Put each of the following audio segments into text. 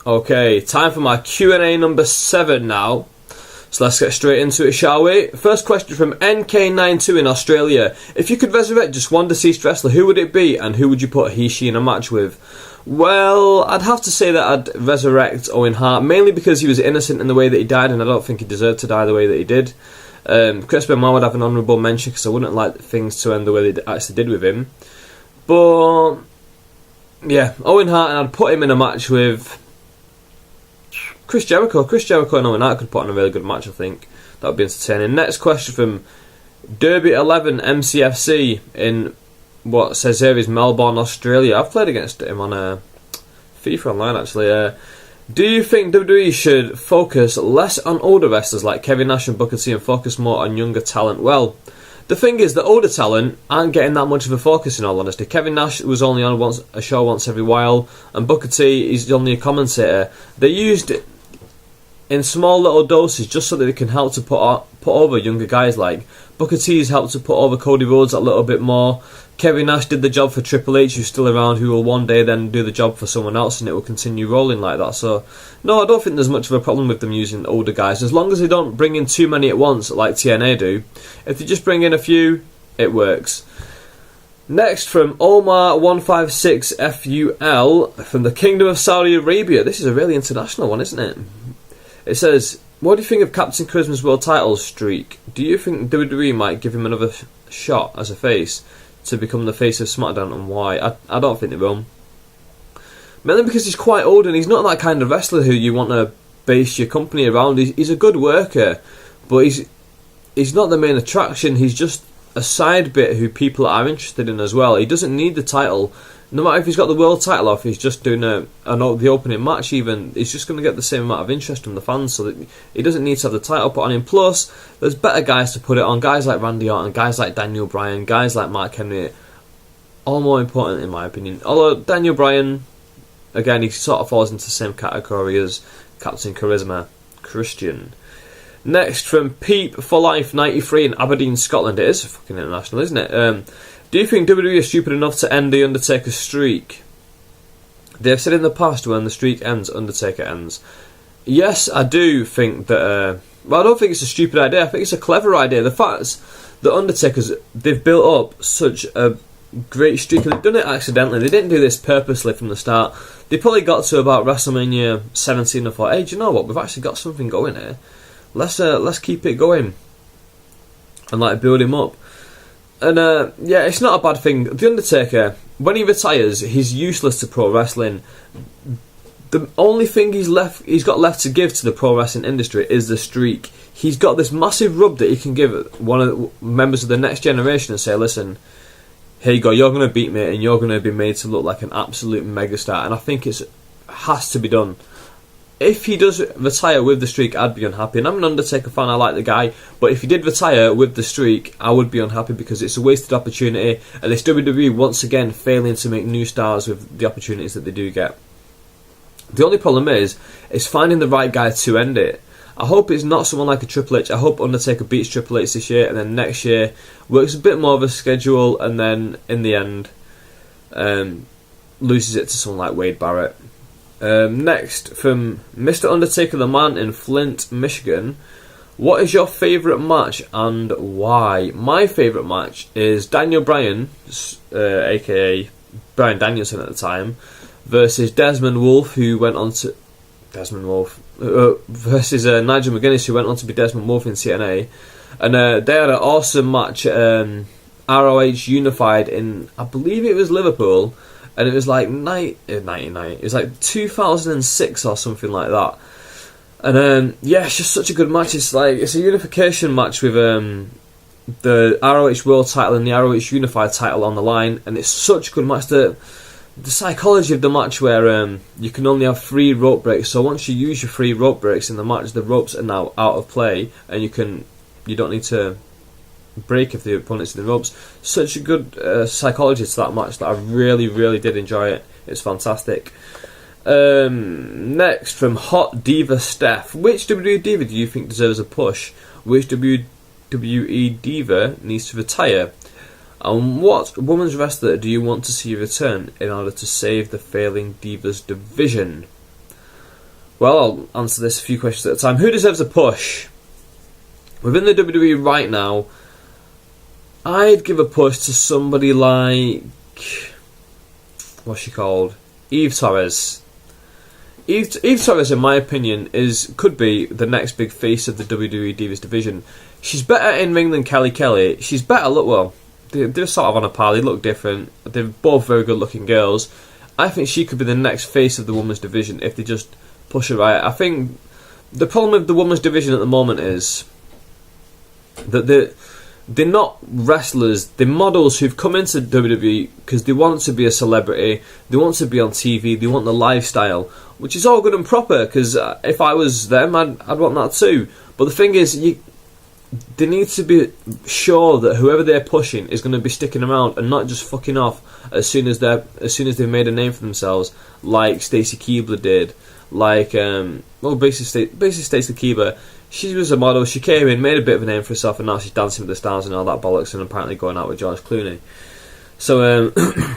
Okay, time for my Q&A number 7 now. So let's get straight into it, shall we? First question from NK92 in Australia. If you could resurrect just one deceased wrestler, who would it be, and who would you put he/she in a match with? Well, I'd have to say that I'd resurrect Owen Hart, mainly because he was innocent in the way that he died, and I don't think he deserved to die the way that he did. Chris Benoit would have an honourable mention, because I wouldn't like things to end the way they actually did with him. But, yeah, Owen Hart, and I'd put him in a match with Chris Jericho. Chris Jericho and Owen Hart could put on a really good match, I think. That would be entertaining. Next question from Derby11 MCFC in what says here is Melbourne, Australia. I've played against him on FIFA Online, actually. Do you think WWE should focus less on older wrestlers like Kevin Nash and Booker T and focus more on younger talent? Well, the thing is, the older talent aren't getting that much of a focus, in all honesty. Kevin Nash was only on a show once every while, and Booker T is only a commentator. They used it in small little doses just so that they can help to put over younger guys. Like Booker T's helped to put over Cody Rhodes a little bit more. Kevin Nash did the job for Triple H, who's still around, who will one day then do the job for someone else, and it will continue rolling like that. So, no, I don't think there's much of a problem with them using older guys, as long as they don't bring in too many at once, like TNA do. If they just bring in a few, it works. Next, from Omar156FUL, from the Kingdom of Saudi Arabia. This is a really international one, isn't it? It says, what do you think of Captain Charisma's world title streak? Do you think WWE might give him another shot as a face to become the face of SmackDown, and why? I don't think they will. Mainly because he's quite old and he's not that kind of wrestler who you want to base your company around. He's a good worker, but he's not the main attraction. He's just a side bit who people are interested in as well. He doesn't need the title. No matter if he's got the world title or if he's just doing the opening match even, he's just going to get the same amount of interest from the fans, so that he doesn't need to have the title put on him. Plus, there's better guys to put it on, guys like Randy Orton, guys like Daniel Bryan, guys like Mark Henry, all more important in my opinion. Although Daniel Bryan, again, he sort of falls into the same category as Captain Charisma, Christian. Next, from Peep for Life 93 in Aberdeen, Scotland. It is fucking international, isn't it? Do you think WWE is stupid enough to end the Undertaker streak? They've said in the past, when the streak ends, Undertaker ends. Yes, I do think that... well, I don't think it's a stupid idea. I think it's a clever idea. The fact is, the Undertakers, they've built up such a great streak, and they've done it accidentally. They didn't do this purposely from the start. They probably got to about WrestleMania 17 and thought, hey, do you know what? We've actually got something going here. Let's keep it going and like build him up. And yeah, it's not a bad thing. The Undertaker, when he retires, he's useless to pro wrestling. The only thing he's got left to give to the pro wrestling industry is the streak. He's got this massive rub that he can give one of the members of the next generation and say, listen, here you go, you're going to beat me and you're going to be made to look like an absolute megastar. And I think it has to be done. If he does retire with the streak, I'd be unhappy. And I'm an Undertaker fan, I like the guy. But if he did retire with the streak, I would be unhappy because it's a wasted opportunity. And it's WWE once again failing to make new stars with the opportunities that they do get. The only problem is finding the right guy to end it. I hope it's not someone like a Triple H. I hope Undertaker beats Triple H this year, and then next year works a bit more of a schedule, and then in the end loses it to someone like Wade Barrett. Next, from Mr. Undertaker the Man in Flint, Michigan. What is your favourite match and why? My favourite match is Daniel Bryan, aka Bryan Danielson at the time, versus Desmond Wolfe, who went on to... versus Nigel McGuinness, who went on to be Desmond Wolfe in TNA. And they had an awesome match, ROH Unified in, I believe it was Liverpool. And it was like 99. It was like 2006 or something like that. And yeah, it's just such a good match. It's a unification match with the ROH World Title and the ROH Unified Title on the line, and it's such a good match. The psychology of the match where you can only have 3 rope breaks. So once you use your 3 rope breaks in the match, the ropes are now out of play, and you don't need to break if the opponent's in the ropes. Such a good psychology to that match that I really, really did enjoy it. It's fantastic. Next, from Hot Diva Steph. Which WWE Diva do you think deserves a push? Which WWE Diva needs to retire? And what women's wrestler do you want to see return in order to save the failing Divas division? Well, I'll answer this a few questions at a time. Who deserves a push? Within the WWE right now, I'd give a push to somebody like... what's she called? Eve Torres. Eve Torres, in my opinion, could be the next big face of the WWE Divas division. She's better in ring than Kelly Kelly. She's better, they're sort of on a par. They look different. They're both very good looking girls. I think she could be the next face of the women's division if they just push her right. I think the problem with the women's division at the moment is that they're not wrestlers, they're models who've come into WWE because they want to be a celebrity, they want to be on TV, they want the lifestyle, which is all good and proper, because if I was them, I'd want that too. But the thing is, they need to be sure that whoever they're pushing is going to be sticking around and not just fucking off as soon as they've made a name for themselves, like Stacy Keibler did, like basically Stacy Keibler. She was a model, she came in, made a bit of a name for herself, and now she's dancing with the stars and all that bollocks, and apparently going out with George Clooney. So,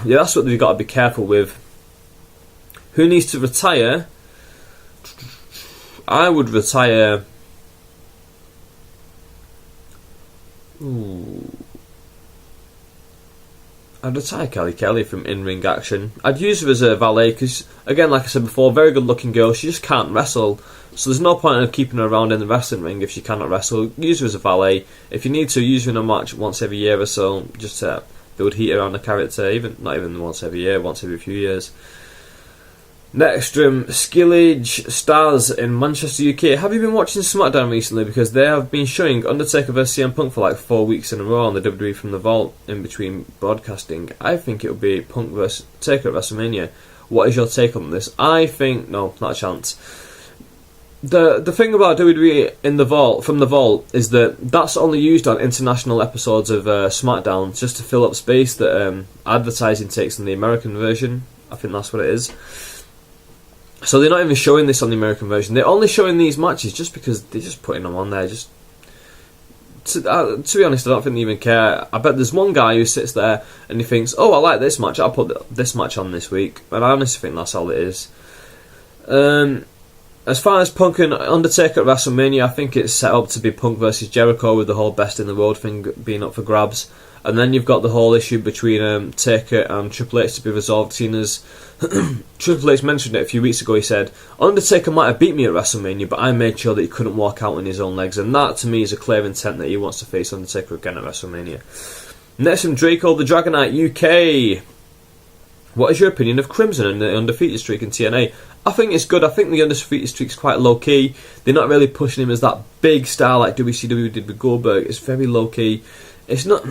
yeah, that's what we've got to be careful with. Who needs to retire? I would retire... I'd retire Kelly Kelly from in-ring action. I'd use her as a valet because, again, like I said before, very good-looking girl. She just can't wrestle, so there's no point in keeping her around in the wrestling ring if she cannot wrestle. Use her as a valet. If you need to, use her in a match once every year or so, just to build heat around the character. Not even once every year, once every few years. Next, Skillage Stars in Manchester, UK. Have you been watching SmackDown recently? Because they have been showing Undertaker vs CM Punk for like 4 weeks in a row on the WWE from the Vault in between broadcasting. I think it would be Punk vs Taker at WrestleMania. What is your take on this? I think no, not a chance. The thing about WWE in the Vault from the Vault is that that's only used on international episodes of SmackDown just to fill up space that advertising takes in the American version. I think that's what it is. So they're not even showing this on the American version. They're only showing these matches just because they're just putting them on there. Just to be honest, I don't think they even care. I bet there's one guy who sits there and he thinks, "Oh, I like this match. I'll put this match on this week." And I honestly think that's all it is. As far as Punk and Undertaker at WrestleMania, I think it's set up to be Punk versus Jericho with the whole best in the world thing being up for grabs. And then you've got the whole issue between Taker and Triple H to be resolved, seeing as Triple H mentioned it a few weeks ago. He said, Undertaker might have beat me at WrestleMania, but I made sure that he couldn't walk out on his own legs. And that, to me, is a clear intent that he wants to face Undertaker again at WrestleMania. Next from Draco the Dragonite UK. What is your opinion of Crimson and the undefeated streak in TNA? I think it's good. I think the undefeated streak's quite low-key. They're not really pushing him as that big star like WCW did with Goldberg. It's very low-key. It's not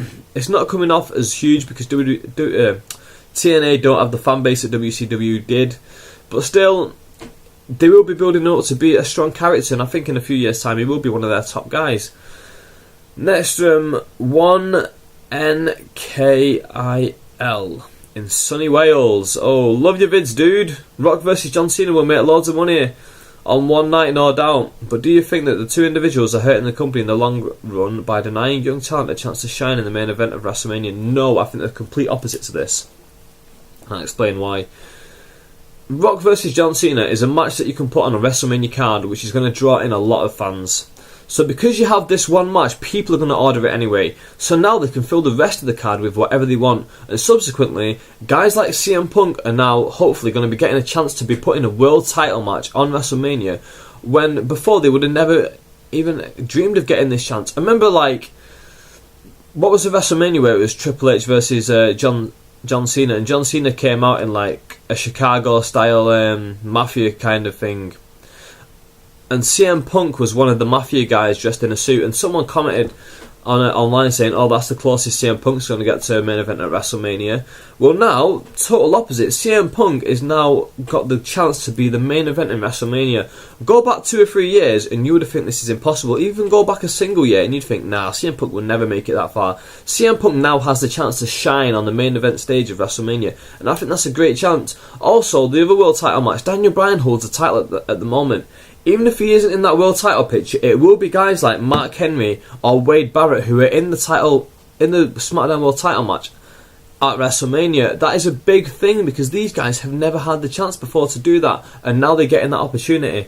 coming off as huge because TNA don't have the fan base that WCW did, but still they will be building up to be a strong character, and I think in a few years' time he will be one of their top guys. Next, 1NKIL in sunny Wales. Oh, love your vids, dude. Rock versus John Cena will make loads of money on one night, no doubt. But do you think that the two individuals are hurting the company in the long run by denying young talent a chance to shine in the main event of WrestleMania? No, I think they're the complete opposite to this. I'll explain why. Rock vs John Cena is a match that you can put on a WrestleMania card, which is going to draw in a lot of fans. So because you have this one match, people are going to order it anyway. So now they can fill the rest of the card with whatever they want. And subsequently, guys like CM Punk are now hopefully going to be getting a chance to be put in a world title match on WrestleMania, when before they would have never even dreamed of getting this chance. I remember, like, what was the WrestleMania where it was Triple H versus John Cena, and John Cena came out in like a Chicago style mafia kind of thing. And CM Punk was one of the mafia guys dressed in a suit, and someone commented on it online saying, "Oh, that's the closest CM Punk's going to get to a main event at WrestleMania." Well, now total opposite. CM Punk is now got the chance to be the main event in WrestleMania. Go back 2 or 3 years, and you would have think this is impossible. Even go back a single year, and you'd think, "Nah, CM Punk will never make it that far." CM Punk now has the chance to shine on the main event stage of WrestleMania, and I think that's a great chance. Also, the other world title match, Daniel Bryan holds the title at the moment. Even if he isn't in that world title picture, it will be guys like Mark Henry or Wade Barrett who are in the SmackDown World title match. at WrestleMania. That is a big thing because these guys have never had the chance before to do that, and now they're getting that opportunity.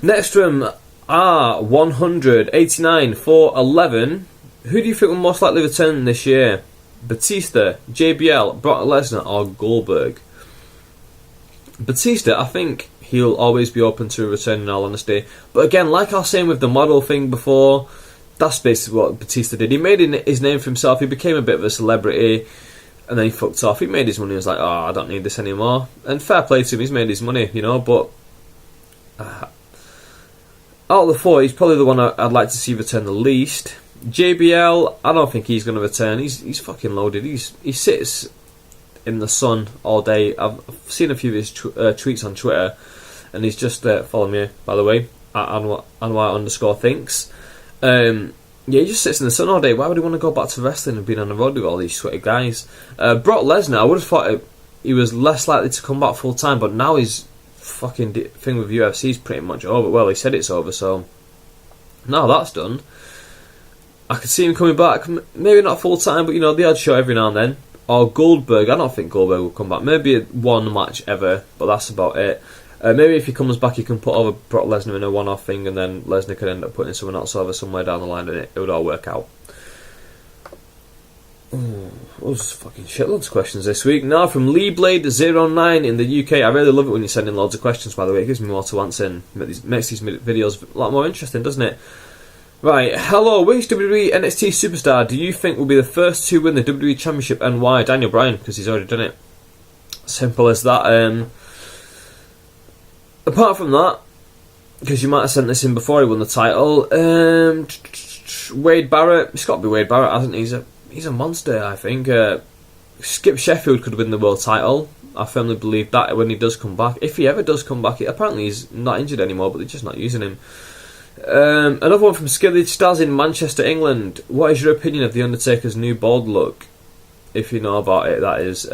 Next from R189 for 11. Who do you think will most likely return this year? Batista, JBL, Brock Lesnar, or Goldberg? Batista, I think he'll always be open to a return, in all honesty. But again, like I was saying with the model thing before, that's basically what Batista did. He made his name for himself. He became a bit of a celebrity, and then he fucked off. He made his money. He was like, oh, I don't need this anymore. And fair play to him. He's made his money, you know. But out of the four, he's probably the one I'd like to see return the least. JBL, I don't think he's going to return. He's fucking loaded. He sits in the sun all day. I've seen a few of his tweets on Twitter, and he's just follow me, by the way, at Anwar_thinks. Yeah, he just sits in the sun all day. Why would he want to go back to wrestling and being on the road with all these sweaty guys? Brock Lesnar, I would have thought he was less likely to come back full time, but now his fucking thing with UFC is pretty much over. Well, he said it's over, so now that's done. I could see him coming back, maybe not full time, but you know, the odd show every now and then. Or Goldberg, I don't think Goldberg will come back. Maybe one match ever, but that's about it. Maybe if he comes back, he can put over Brock Lesnar in a one-off thing, and then Lesnar could end up putting someone else over somewhere down the line, and it would all work out. Those fucking shitloads of questions this week. Now from LeeBlade09 in the UK. I really love it when you send in loads of questions, by the way. It gives me more to answer and makes these videos a lot more interesting, doesn't it? Right, hello, which WWE NXT superstar do you think will be the first to win the WWE Championship and why? Daniel Bryan, because he's already done it. Simple as that. Apart from that, because you might have sent this in before he won the title, Wade Barrett. It's got to be Wade Barrett, hasn't he? He's a monster, I think. Skip Sheffield could win the world title. I firmly believe that when he does come back. If he ever does come back, apparently he's not injured anymore, but they're just not using him. Another one from Skillage Stars in Manchester, England. What is your opinion of The Undertaker's new bald look? If you know about it, that is.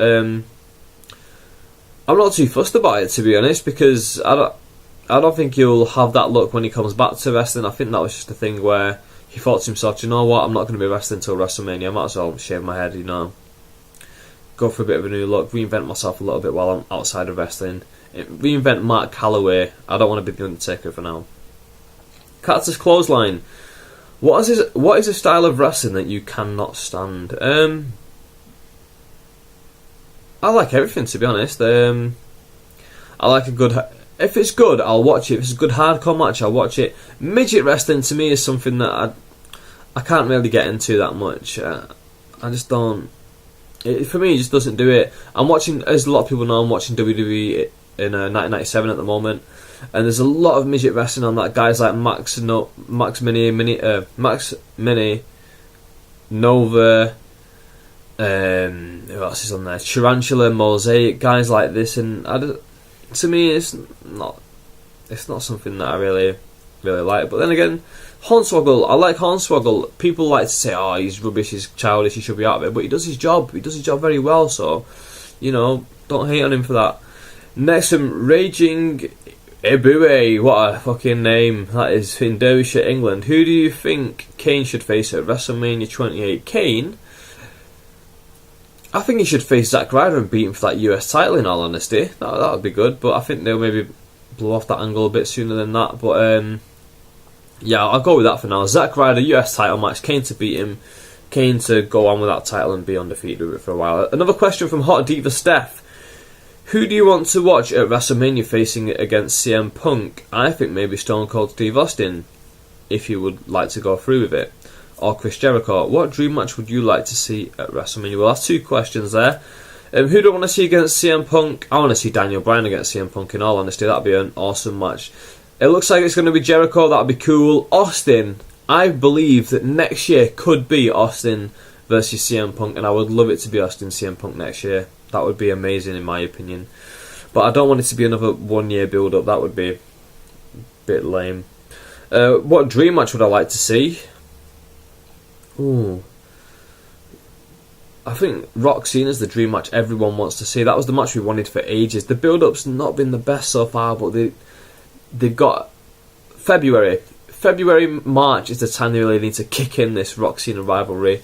I'm not too fussed about it, to be honest, because I don't think he'll have that look when he comes back to wrestling. I think that was just a thing where he thought to himself, you know what, I'm not going to be wrestling until WrestleMania. I might as well shave my head, you know, go for a bit of a new look, reinvent myself a little bit while I'm outside of wrestling. Reinvent Mark Calloway. I don't want to be The Undertaker for now. Cactus Clothesline. What is a style of wrestling that you cannot stand? I like everything, to be honest. I like a good... If it's good, I'll watch it. If it's a good hardcore match, I'll watch it. Midget wrestling, to me, is something that I can't really get into that much. I just don't... for me, it just doesn't do it. I'm watching, as a lot of people know, I'm watching WWE in 1997 at the moment. And there's a lot of midget wrestling on that. Guys like Max Mini, Nova... who else is on there? Tarantula, Mosaic, guys like this, and to me, it's not something that I really like. But then again, Hornswoggle, I like Hornswoggle. People like to say, "Oh, he's rubbish, he's childish, he should be out of it," but he does his job. He does his job very well. So, you know, don't hate on him for that. Next, some Raging Ebue, what a fucking name that is, in Derbyshire, England. Who do you think Kane should face at WrestleMania 28? Kane. I think he should face Zack Ryder and beat him for that US title, in all honesty. That would be good, but I think they'll maybe blow off that angle a bit sooner than that. But yeah, I'll go with that for now. Zack Ryder, US title match, Kane to beat him, Kane to go on with that title and be undefeated with it for a while. Another question from Hot Diva Steph. Who do you want to watch at WrestleMania facing against CM Punk? I think maybe Stone Cold Steve Austin, if you would like to go through with it. Or Chris Jericho. What dream match would you like to see at WrestleMania? Well, that's two questions there. Who do I want to see against CM Punk? I want to see Daniel Bryan against CM Punk, in all honesty. That'd be an awesome match. It looks like it's going to be Jericho. That'd be cool. Austin, I believe that next year could be Austin versus CM Punk, and I would love it to be Austin CM Punk next year. That would be amazing, in my opinion. But I don't want it to be another 1 year build up. That would be a bit lame. What dream match would I like to see? Ooh. I think Rock Cena's the dream match everyone wants to see. That was the match we wanted for ages. The build-up's not been the best so far, but they've got February, March is the time they really need to kick in this Rock Cena rivalry.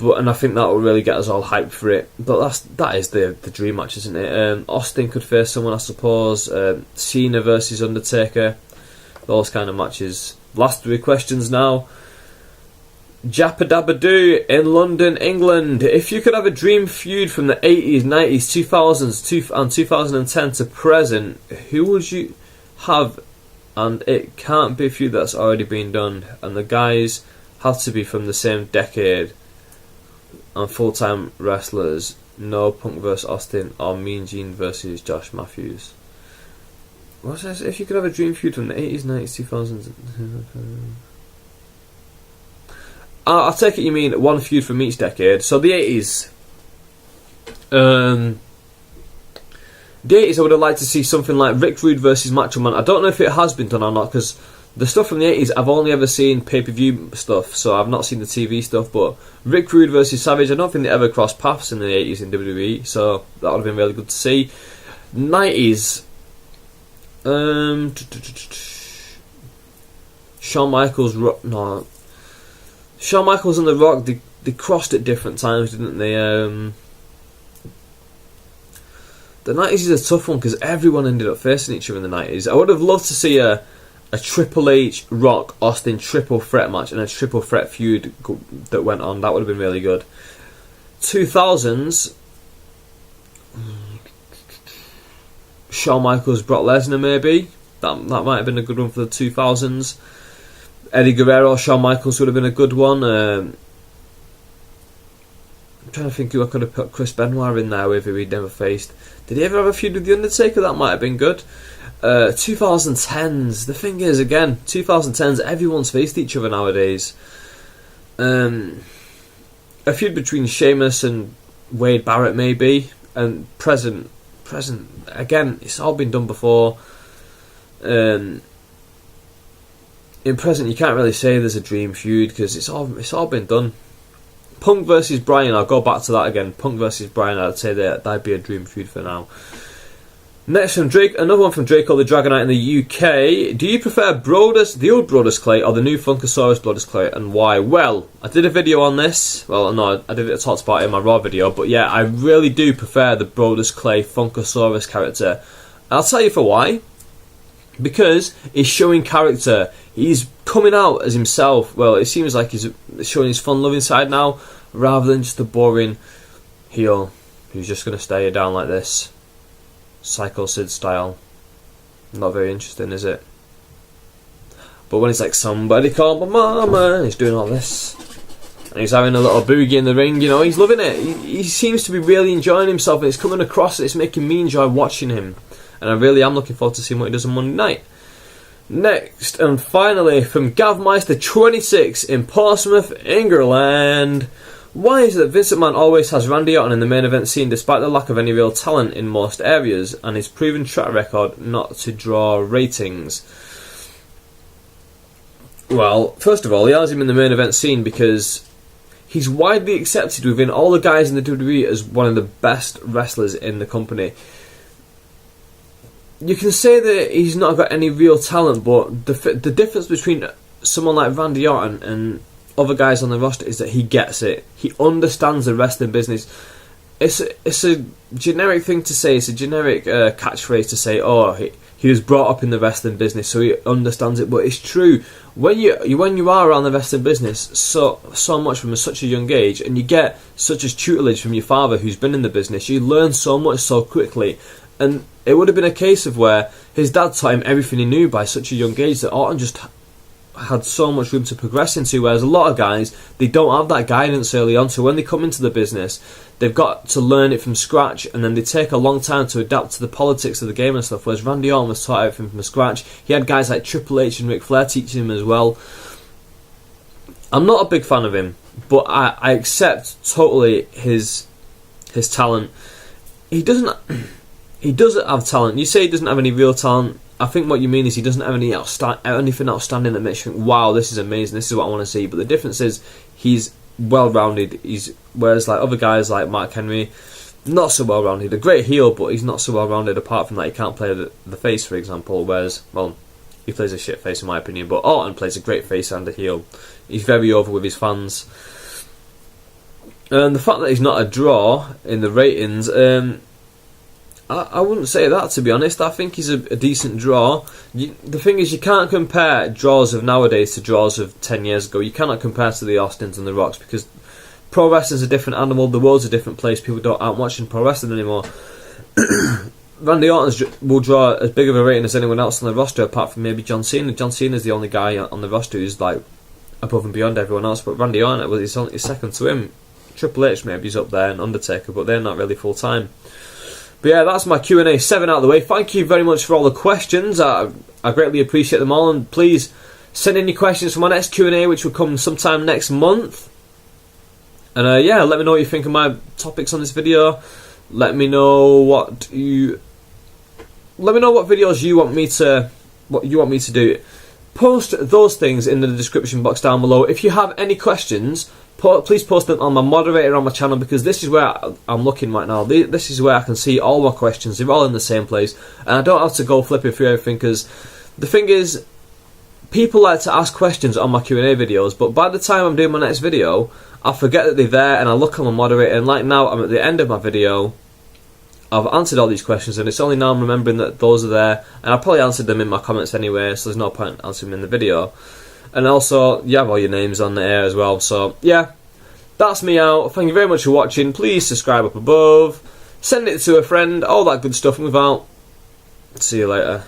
And I think that will really get us all hyped for it. But that is the dream match, isn't it? Austin could face someone, I suppose. Cena versus Undertaker. Those kind of matches. Last 3 questions now. Japadabadoo in London, England. If you could have a dream feud from the 80s, 90s, 2000s, and 2010 to present, who would you have? And it can't be a feud that's already been done. And the guys have to be from the same decade. And full-time wrestlers. No Punk vs Austin or Mean Gene versus Josh Matthews. What's this? If you could have a dream feud from the 80s, 90s, 2000s... I'll take it you mean one feud from each decade. So the 80s. The 80s I would have liked to see something like Rick Rude versus Macho Man. I don't know if it has been done or not, because the stuff from the 80s I've only ever seen pay-per-view stuff, so I've not seen the TV stuff. But Rick Rude versus Savage, I don't think they ever crossed paths in the 80s in WWE, so that would have been really good to see. 90s. Shawn Michaels... No... Shawn Michaels and The Rock, they crossed at different times, didn't they? The 90s is a tough one because everyone ended up facing each other in the 90s. I would have loved to see a Triple H, Rock, Austin triple threat match and a triple threat feud that went on. That would have been really good. 2000s, Shawn Michaels, Brock Lesnar maybe. That might have been a good one for the 2000s. Eddie Guerrero, Shawn Michaels would have been a good one. I'm trying to think who I could have put Chris Benoit in there with, who he'd never faced. Did he ever have a feud with The Undertaker? That might have been good. 2010s. The thing is, again, 2010s, everyone's faced each other nowadays. A feud between Sheamus and Wade Barrett, maybe. And present, again, it's all been done before. In present, you can't really say there's a dream feud because it's all been done. Punk versus Bryan, I'll go back to that again. Punk versus Bryan, I'd say that'd be a dream feud for now. Next from Drake, another one from Draco the Dragonite in the UK. Do you prefer the old Brodus Clay or the new Funkasaurus Brodus Clay, and why? Well, I did a video on this. Well, no, I talked about it in my Raw video, but yeah, I really do prefer the Brodus Clay Funkasaurus character. I'll tell you for why. Because he's showing character. He's coming out as himself. Well, it seems like he's showing his fun-loving side now, rather than just a boring heel who's just going to stare you down like this. Psycho Sid style. Not very interesting, is it? But when it's like, somebody call my mama, and he's doing all this, and he's having a little boogie in the ring, you know, he's loving it. He seems to be really enjoying himself, and it's coming across, it's making me enjoy watching him. And I really am looking forward to seeing what he does on Monday night. Next, and finally, from Gavmeister26 in Portsmouth, England. Why is it that Vince McMahon always has Randy Orton in the main event scene despite the lack of any real talent in most areas, and his proven track record not to draw ratings? Well, first of all, he has him in the main event scene because he's widely accepted within all the guys in the WWE as one of the best wrestlers in the company. You can say that he's not got any real talent, but the difference between someone like Randy Orton and other guys on the roster is that he gets it. He understands the wrestling business. It's a generic thing to say. It's a generic catchphrase to say, oh, he was brought up in the wrestling business, so he understands it. But it's true. When you are around the wrestling business so much from such a young age, and you get such as tutelage from your father who's been in the business, you learn so much so quickly. And it would have been a case of where his dad taught him everything he knew by such a young age that Orton just had so much room to progress into, whereas a lot of guys, they don't have that guidance early on, so when they come into the business, they've got to learn it from scratch, and then they take a long time to adapt to the politics of the game and stuff, whereas Randy Orton was taught everything from scratch. He had guys like Triple H and Ric Flair teaching him as well. I'm not a big fan of him, but I accept totally his talent. He doesn't have talent. You say he doesn't have any real talent. I think what you mean is he doesn't have anything outstanding that makes you think, wow, this is amazing, this is what I want to see. But the difference is he's well-rounded. Whereas like other guys like Mark Henry, not so well-rounded. A great heel, but he's not so well-rounded apart from that he can't play the face, for example. Whereas, well, he plays a shit face in my opinion. But Orton plays a great face and a heel. He's very over with his fans. And the fact that he's not a draw in the ratings, I wouldn't say that, to be honest. I think he's a decent draw. The thing is, you can't compare draws of nowadays to draws of 10 years ago. You cannot compare to the Austins and the Rocks, because pro wrestling's a different animal, the world's a different place, people aren't watching pro wrestling anymore. Randy Orton will draw as big of a rating as anyone else on the roster, apart from maybe John Cena. John Cena's the only guy on the roster who's like above and beyond everyone else, but Randy Orton, well, he's second to him. Triple H maybe is up there, and Undertaker, but they're not really full time. But yeah, that's my Q&A 7 out of the way. Thank you very much for all the questions. I greatly appreciate them all, and please send in your questions for my next Q&A, which will come sometime next month. And yeah, let me know what you think of my topics on this video. Let me know what videos you want me to do. Post those things in the description box down below. If you have any questions, please post them on my moderator on my channel, because this is where I'm looking right now. This is where I can see all my questions. They're all in the same place, and I don't have to go flipping through everything, because the thing is, people like to ask questions on my Q&A videos, but by the time I'm doing my next video, I forget that they're there, and I look on my moderator, and like now I'm at the end of my video. I've answered all these questions, and it's only now I'm remembering that those are there, and I probably answered them in my comments anyway, so there's no point answering them in the video. And also, you have all your names on the air as well. So yeah, that's me out. Thank you very much for watching. Please subscribe up above, send it to a friend, all that good stuff, and without, see you later.